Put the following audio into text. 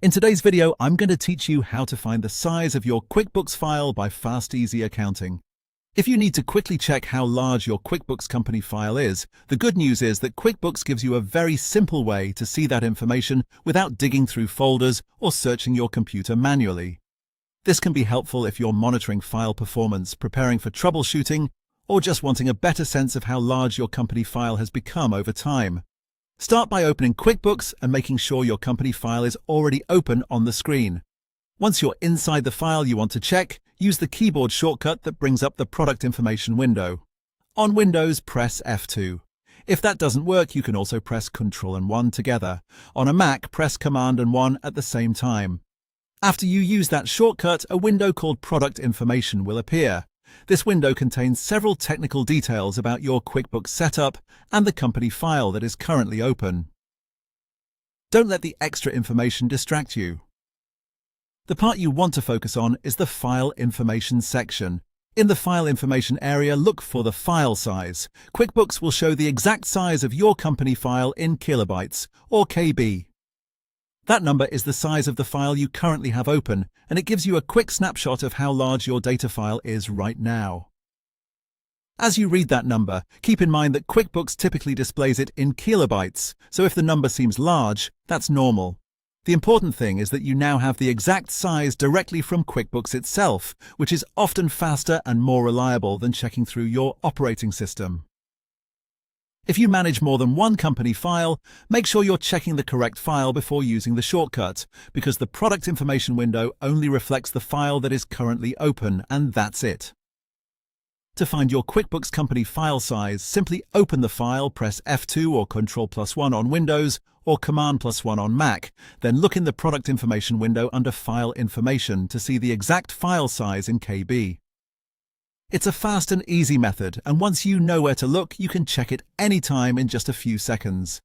In today's video, I'm going to teach you how to find the size of your QuickBooks file by Fast Easy Accounting. If you need to quickly check how large your QuickBooks company file is, the good news is that QuickBooks gives you a very simple way to see that information without digging through folders or searching your computer manually. This can be helpful if you're monitoring file performance, preparing for troubleshooting, or just wanting a better sense of how large your company file has become over time. Start by opening QuickBooks and making sure your company file is already open on the screen. Once you're inside the file you want to check, use the keyboard shortcut that brings up the product information window. On Windows, press F2. If that doesn't work, you can also press Ctrl and 1 together. On a Mac, press Command and 1 at the same time. After you use that shortcut, a window called Product Information will appear. This window contains several technical details about your QuickBooks setup and the company file that is currently open. Don't let the extra information distract you. The part you want to focus on is the File Information section. In the File Information area, look for the file size. QuickBooks will show the exact size of your company file in kilobytes, or KB. That number is the size of the file you currently have open, and it gives you a quick snapshot of how large your data file is right now. As you read that number, keep in mind that QuickBooks typically displays it in kilobytes, so if the number seems large, that's normal. The important thing is that you now have the exact size directly from QuickBooks itself, which is often faster and more reliable than checking through your operating system. If you manage more than one company file, make sure you're checking the correct file before using the shortcut, because the product information window only reflects the file that is currently open, and that's it. To find your QuickBooks company file size, simply open the file, press F2 or Ctrl+1 on Windows or Command+1 on Mac, then look in the product information window under File Information to see the exact file size in KB. It's a fast and easy method, and once you know where to look, you can check it anytime in just a few seconds.